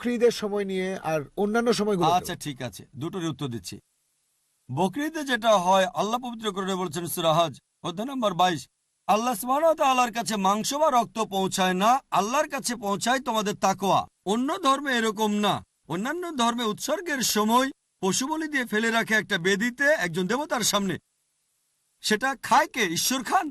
বকরিদের সময় নিয়ে আর অন্যান্য সময়গুলো। আচ্ছা ঠিক আছে, দুটোর উত্তর দিচ্ছি। বকরিদে যেটা হয়, আল্লাহ পবিত্র করে বলছেন সূরা হজ অধ্যায় নম্বর 22, আল্লাহ সুবহানাহু ওয়া তাআলার কাছে মাংস বা রক্ত পৌঁছায় না, আল্লাহর কাছে পৌঁছায় তোমাদের তাকওয়া। অন্য ধর্মে এরকম না। অন্যান্য ধর্মে উৎসর্গের সময় পশু বলি দিয়ে ফেলে রাখে একটা বেদিতে একজন দেবতার সামনে। সেটা খায় কে? ঈশ্বর খান।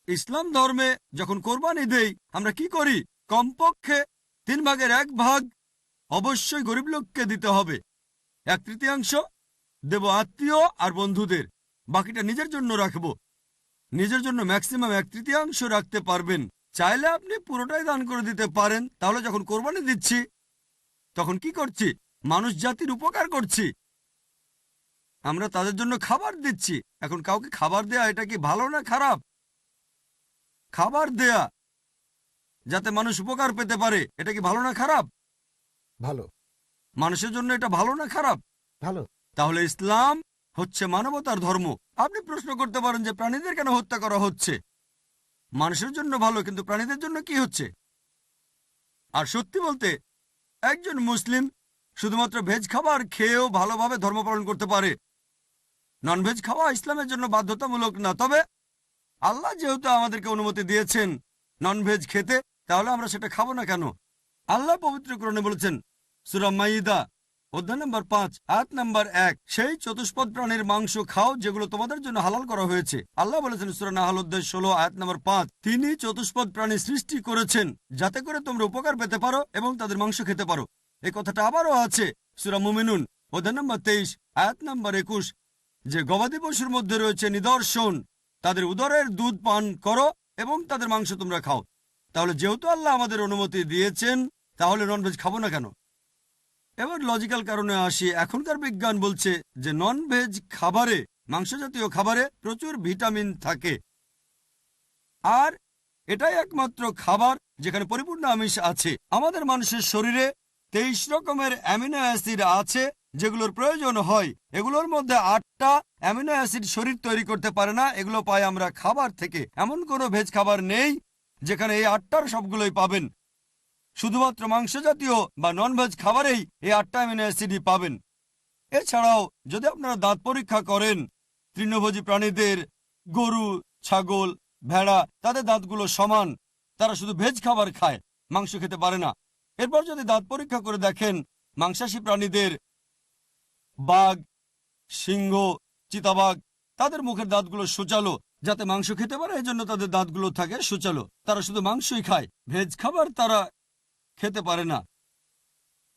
ইসলাম ধর্মে যখন কোরবানি দেই আমরা কি করি? কমপক্ষে 1/3 অবশ্যই গরিব লোককে দিতে হবে, 1/3 দেব আত্মীয় আর বন্ধুদের, বাকিটা নিজের জন্য রাখব। নিজের জন্য ম্যাক্সিমাম 1/3 রাখতে পারবেন। চাইলে আপনি পুরোটাই দান করে দিতে পারেন। তাহলে যখন কোরবানি দিচ্ছি তখন কি করছি? মানুষ জাতির উপকার করছি। আমরা তাদের জন্য খাবার দিচ্ছি। এখন কাউকে খাবার দেয়া এটা কি ভালো না খারাপ? খাবার দেয়া যাতে মানুষ উপকার পেতে পারে, এটা কি ভালো না খারাপ? ভালো। মানুষের জন্য এটা ভালো না খারাপ? ভালো। তাহলে ইসলাম হচ্ছে মানবতার ধর্ম। আপনি প্রশ্ন করতে পারেন যে প্রাণীদের কেন হত্যা করা হচ্ছে? মানুষের জন্য ভালো, কিন্তু প্রাণীদের জন্য কি হচ্ছে? আর সত্যি বলতে একজন মুসলিম শুধুমাত্র ভেজ খাবার খেয়েও ভালোভাবে ধর্ম পালন করতে পারে। ননভেজ খাওয়া ইসলামের জন্য বাধ্যতামূলক না। তবে আল্লাহ যেহেতু আমাদেরকে অনুমতি দিয়েছেন ননভেজ খেতে, তাহলে আমরা সেটা খাবো না কেন? আল্লাহ পবিত্র কোরআনে বলেছেন সূরা মাইদা অধ্যায় নম্বর 5 আয়াত নম্বর 1, সেই চতুষ্পদ প্রাণীর মাংস খাও যেগুলো তোমাদের জন্য হালাল করা হয়েছে। আল্লাহ বলেছেন সূরা নাহল অধ্যায় 16 আয়াত নম্বর 5, তিনি চতুষ্পদ প্রাণী সৃষ্টি করেছেন যাতে করে তোমরা উপকার পেতে পারো এবং তাদের মাংস খেতে পারো। এই কথাটা আবারও আছে সূরা মুমিনুন অধ্যায় নম্বর 23 আয়াত নম্বর 21, যে গবাদি পশুর মধ্যে রয়েছে নিদর্শন, তাদের উদরের দুধ পান করো এবং তাদের মাংস তোমরা খাও। তাহলে যেহেতু আল্লাহ আমাদের অনুমতি দিয়েছেন, তাহলে ননভেজ খাবো না কেন? এবার লজিক্যাল কারণে আসি। এখনকার বিজ্ঞান বলছে যে ননভেজ খাবারে, মাংস জাতীয় খাবারে প্রচুর ভিটামিন থাকে, আর এটাই একমাত্র খাবার যেখানে পরিপূর্ণ আমিষ আছে। আমাদের মানুষের শরীরে 23 রকমের অ্যামিনো অ্যাসিড আছে যেগুলোর প্রয়োজন হয়। এগুলোর মধ্যে 8টা অ্যামিনো অ্যাসিড শরীর তৈরি করতে পারে না, এগুলো পাই আমরা খাবার থেকে। এমন কোনো ভেজ খাবার নেই যেখানে এই 8টার সবগুলোই পাবেন। শুধুমাত্র মাংস জাতীয় বা ননভেজ খাবারেই এই 8টা অ্যামিনো অ্যাসিডই পাবেন। এছাড়াও যদি আপনারা দাঁত পরীক্ষা করেন, তৃণভোজী প্রাণীদের, গরু, ছাগল, ভেড়া, তাদের দাঁতগুলো সমান। তারা শুধু ভেজ খাবার খায়, মাংস খেতে পারে না। এরপর যদি দাঁত পরীক্ষা করে দেখেন মাংসাশী প্রাণীদের, বাঘ, সিংহ, চিতাবাঘ, তাদের মুখের দাঁতগুলো সূচালো যাতে মাংস খেতে পারে, এই জন্য তাদের দাঁতগুলো থাকে সূচালো। তারা শুধু মাংসই খায়, ভেজ খাবার তারা খেতে পারে না।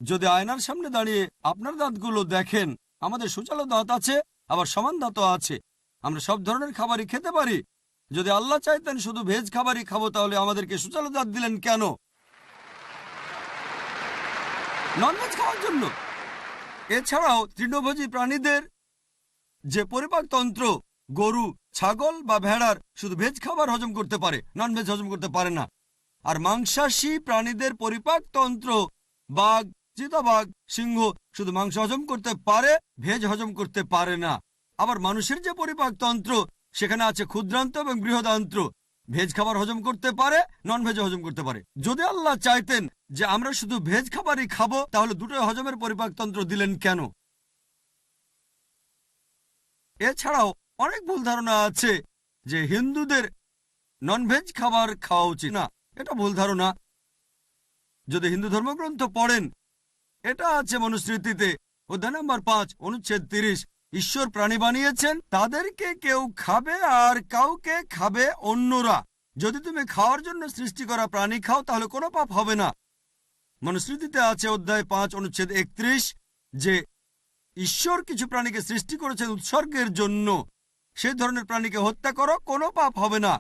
যদি আয়নার সামনে দাঁড়িয়ে আপনার দাঁতগুলো দেখেন, আমাদের সূচালো দাঁত আছে, আবার সমান দাঁতও আছে। আমরা সব ধরনের খাবারই খেতে পারি। যদি আল্লাহ চাইতেন শুধু ভেজ খাবারই খাবো, তাহলে আমাদেরকে সূচালো দাঁত দিলেন কেন? ননভেজ খাওয়ার জন্য। এছাড়াও তৃণভোজী প্রাণীদের যে পরিপাকতন্ত্র, গরু, ছাগল বা ভেড়ার শুধু ভেজ খাবার হজম করতে পারে, ননভেজ হজম করতে পারে না। আর মাংসাশী প্রাণীদের পরিপাকতন্ত্র, বাঘ, চিতাবাঘ, সিংহ শুধু মাংস হজম করতে পারে, ভেজ হজম করতে পারে না। আবার মানুষের যে পরিপাকতন্ত্র, সেখানে আছে ক্ষুদ্রান্ত এবং বৃহদান্ত্র, ভেজ খাবার হজম করতে পারে, ননভেজ হজম করতে পারে। যদি আল্লাহ চাইতেন যে আমরা শুধু ভেজ খাবারই খাবো, তাহলে দুটোই হজমের পরিপাকতন্ত্র দিলেন কেন? এছাড়াও অনেক ভুল ধারণা আছে যে হিন্দুদের ননভেজ খাবার খাওয়া উচিত না। এটা ভুল ধারণা। যদি হিন্দু ধর্মগ্রন্থ পড়েন, এটা আছে মনুস্মৃতিতে অধ্যায় নম্বর 5 অনুচ্ছেদ 30, ঈশ্বর প্রাণী বানিয়েছেন, তাদেরকে কেউ খাবে আর কাউকে খাবে অন্যরা। যদি তুমি খাওয়ার জন্য সৃষ্টি করা প্রাণী খাও তাহলে কোনো পাপ হবে না। মনুস্মৃতিতে আছে অধ্যায় 5 অনুচ্ছেদ 31 যে ঈশ্বর কিছু প্রাণীকে সৃষ্টি করেছেন উৎসর্গের জন্য, সেই ধরনের প্রাণীকে হত্যা করো, কোনো পাপ হবে না।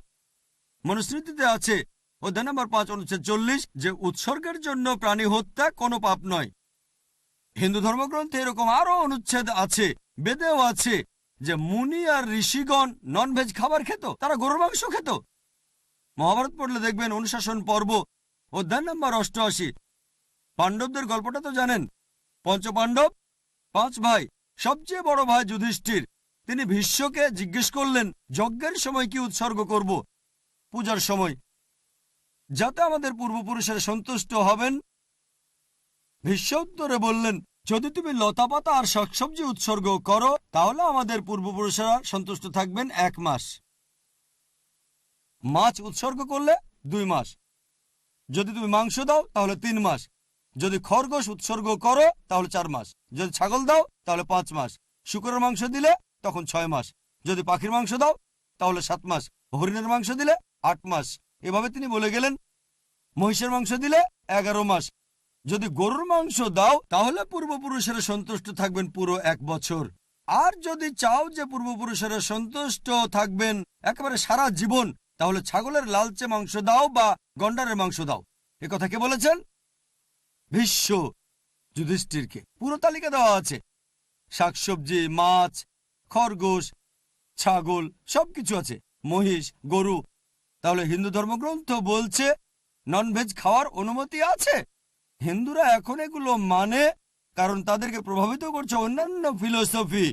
মনুস্মৃতিতে আছে অধ্যায় নম্বর 5 অনুচ্ছেদ 40 যে উৎসর্গের জন্য প্রাণী হত্যা কোনো পাপ নয়। হিন্দু ধর্মগ্রন্থে এরকম আরো অনুচ্ছেদ আছে, বেদেও আছে যে মুনি আর ঋষিগণ ননভেজ খাবার খেত, তারা গরুর মাংস খেত। মহাভারত পড়লে দেখবেন অনুশাসন পর্ব অধ্যায় নম্বর 88, পাণ্ডবদের গল্পটা তো জানেন। পঞ্চপাণ্ডব 5 ভাই, সবচেয়ে বড় ভাই যুধিষ্ঠির, তিনি ভীষ্মকে জিজ্ঞেস করলেন যজ্ঞের সময় কি উৎসর্গ করব, পূজার সময়। যাতে আমাদের পূর্বপুরুষেরা সন্তুষ্ট হবেন। ভীষ্ম উত্তরে বললেন, যদি তুমি লতাপাতা আর শাকসবজি উৎসর্গ করো তাহলে আমাদের পূর্বপুরুষেরা সন্তুষ্ট থাকবেন 1 মাস। মাছ উৎসর্গ করলে 2 মাস। যদি তুমি মাংস দাও তাহলে 3 মাস। যদি খরগোশ উৎসর্গ করো তাহলে 4 মাস। যদি ছাগল দাও তাহলে 5 মাস। শূকরের মাংস দিলে তখন 6 মাস। যদি পাখির মাংস দাও তাহলে 7 মাস। হরিণের মাংস দিলে 8 মাস। এভাবে তিনি বলে গেলেন। মহিষের মাংস দিলে 11 মাস। যদি গরুর মাংস দাও তাহলে পূর্বপুরুষেরা সন্তুষ্ট থাকবেন পুরো 1 বছর। আর যদি চাও যে পূর্বপুরুষেরা সন্তুষ্ট থাকবেন একেবারে সারা জীবন, তাহলে ছাগলের লালচে মাংস দাও বা গন্ডারের মাংস দাও। এ কথা কে বলেছেন? ভীষ্ম যুধিষ্ঠিরকে। পুরো তালিকা দেওয়া আছে, শাকসবজি, মাছ, খরগোশ, ছাগল, সবকিছু আছে, মহিষ, গরু। তাহলে হিন্দু ধর্মগ্রন্থ বলছে ননভেজ খাওয়ার অনুমতি আছে। হিন্দুরা এখন এগুলো মানে কারণ তাদেরকে প্রভাবিত করছে অন্যান্য ফিলোসফি,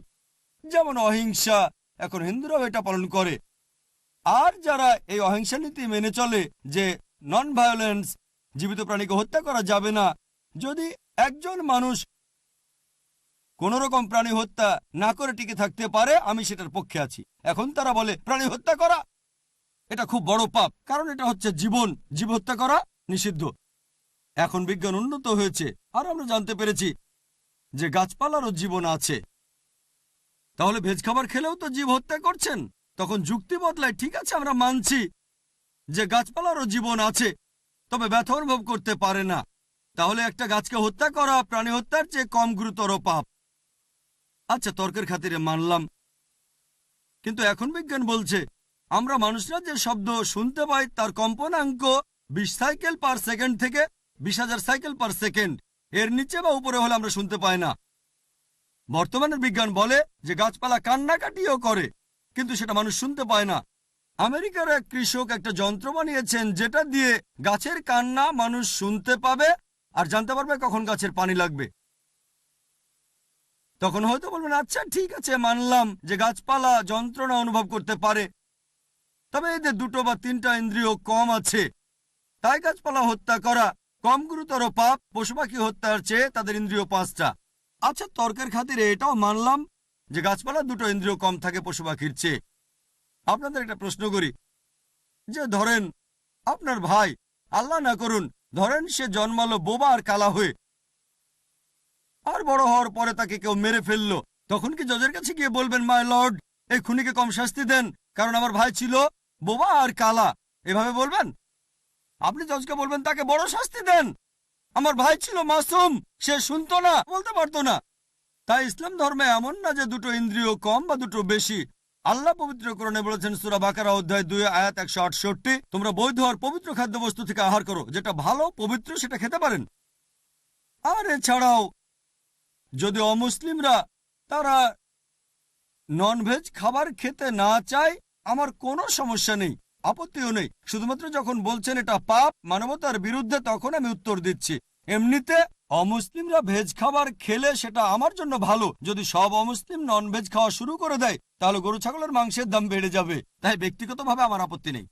যেমন অহিংসা। এখন হিন্দুরাও এটা পালন করে। আর যারা এই অহিংসা নীতি মেনে চলে যে নন ভায়োলেন্স, জীবিত প্রাণীকে হত্যা করা যাবে না, যদি একজন মানুষ কোন রকম প্রাণী হত্যা না করে টিকে থাকতে পারে, আমি সেটার পক্ষে আছি। এখন তারা বলে প্রাণী হত্যা করা এটা খুব বড় পাপ, কারণ এটা হচ্ছে জীবন, জীব হত্যা করা নিষিদ্ধ। এখন বিজ্ঞান উন্নত হয়েছে আর আমরা জানতে পেরেছি যে গাছপালারও জীবন আছে। তাহলে ভেজ খাবার খেলেও তো জীব হত্যা করছেন। তখন যুক্তি বদলায়, ঠিক আছে আমরা মানছি যে গাছপালারও জীবন আছে, তবে ব্যথা অনুভব করতে পারে না। তাহলে একটা গাছকে হত্যা করা প্রাণী হত্যার চেয়ে কম গুরুতর পাপ। আচ্ছা, তর্কের খাতিরে মানলাম, কিন্তু এখন বিজ্ঞান বলছে আমরা মানুষরা যে শব্দ শুনতে পাই তার কম্পনাঙ্ক 20 সাইকেল পার সেকেন্ড থেকে 20,000 সাইকেল পার সেকেন্ড। এর নিচে বা উপরে হলে আমরা শুনতে পাই না। বর্তমানের বিজ্ঞান বলে যে গাছপালা কান্নাকাটিও করে, কিন্তু সেটা মানুষ শুনতে পায় না। আমেরিকার এক কৃষক একটা যন্ত্র বানিয়েছেন যেটা দিয়ে গাছের কান্না মানুষ শুনতে পাবে আর জানতে পারবে কখন গাছের পানি লাগবে। তখন হয়তো বলবেন, আচ্ছা ঠিক আছে, মানলাম যে গাছপালা যন্ত্রণা অনুভব করতে পারে, তবে এদের 2টো বা 3টা ইন্দ্রিয় কম আছে, তাই গাছপালা হত্যা করা কম গুরুতর পাপ পশু পাখি হত্যার চেয়ে তাদের ইন্দ্রিয় 5টা। আচ্ছা, তর্কের খাতিরে এটাও মানলাম যে গাছপালা 2টো ইন্দ্রিয় কম থাকে পশু পাখির চেয়ে। আপনাদের একটা প্রশ্ন করি, যে ধরেন আপনার ভাই, আল্লাহ না করুন, ধরেন সে জন্মালো বোবা আর কালা হয়ে, আর বড় হওয়ার পরে তাকে কেউ মেরে ফেললো, তখন কি জজের কাছে গিয়ে বলবেন, মাই লর্ড এই খুনিকে কম শাস্তি দেন কারণ আমার ভাই ছিল বোবা আর কালা? এভাবে বলবেন? আপনি জজকে বলবেন তাকে বড় শাস্তি দেন, আমার ভাই ছিল মাসুম, সে শুনতো না, বলতে পারতো না। তাই ইসলাম ধর্মে এমন না যে 2টো ইন্দ্রিয় কম বা 2টো বেশি। আল্লাহ পবিত্রকরণে বলেছেন সূরা বাকারা অধ্যায় 2 আয়াত 168, তোমরা বৈধ আর পবিত্র খাদ্যবস্তু থেকে আহার করো, যেটা ভালো পবিত্র সেটা খেতে পারেন। আর এছাড়াও যদি অমুসলিমরা তারা ননভেজ খাবার খেতে না চায়, আমার কোনো সমস্যা নেই, আপত্তিও নেই। শুধুমাত্র যখন বলছেন এটা পাপ, মানবতার বিরুদ্ধে, তখন আমি উত্তর দিচ্ছি। এমনিতে অমুসলিমরা ভেজ খাবার খেলে সেটা আমার জন্য ভালো। যদি সব অমুসলিম ননভেজ খাওয়া শুরু করে দেয় তাহলে গরু ছাগলের মাংসের দাম বেড়ে যাবে। তাই ব্যক্তিগতভাবে আমার আপত্তি নেই।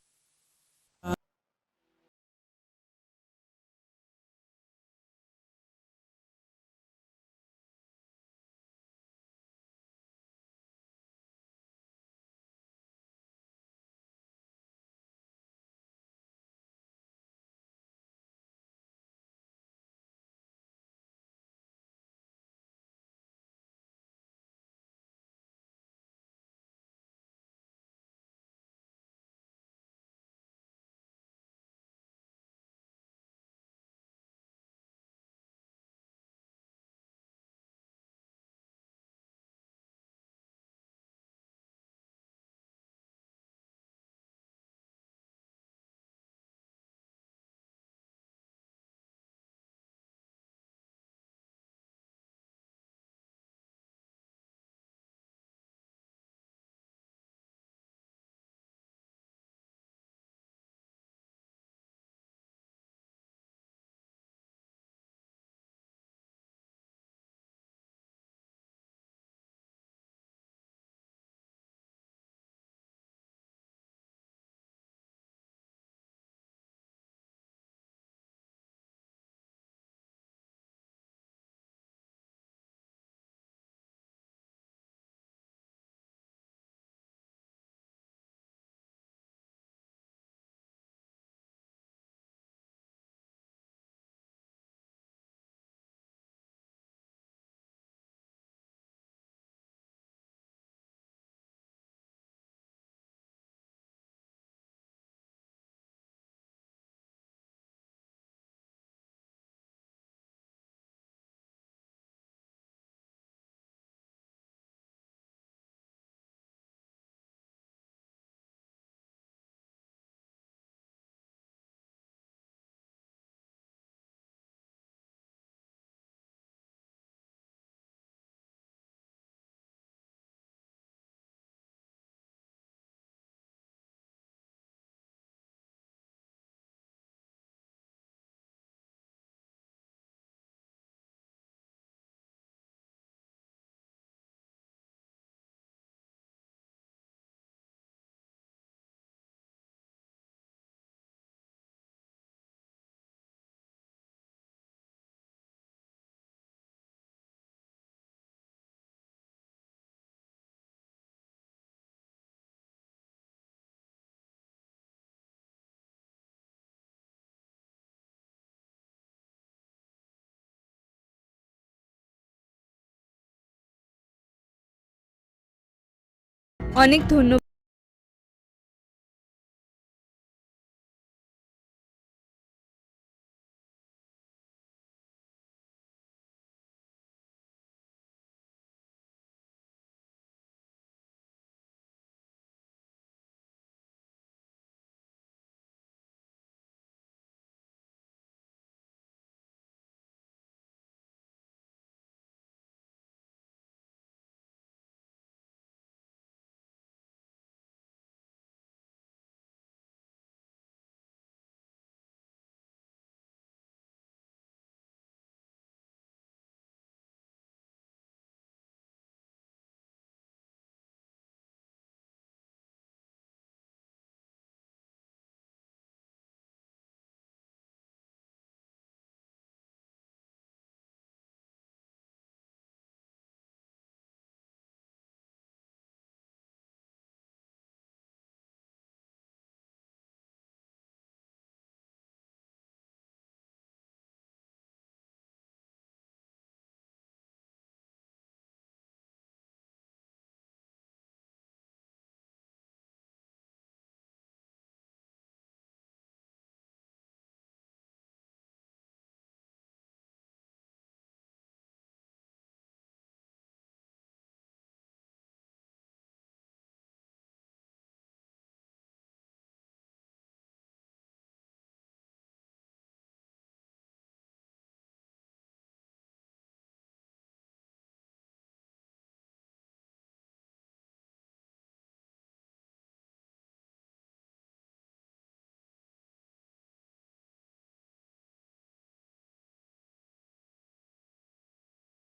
অনেক ধন্যবাদ।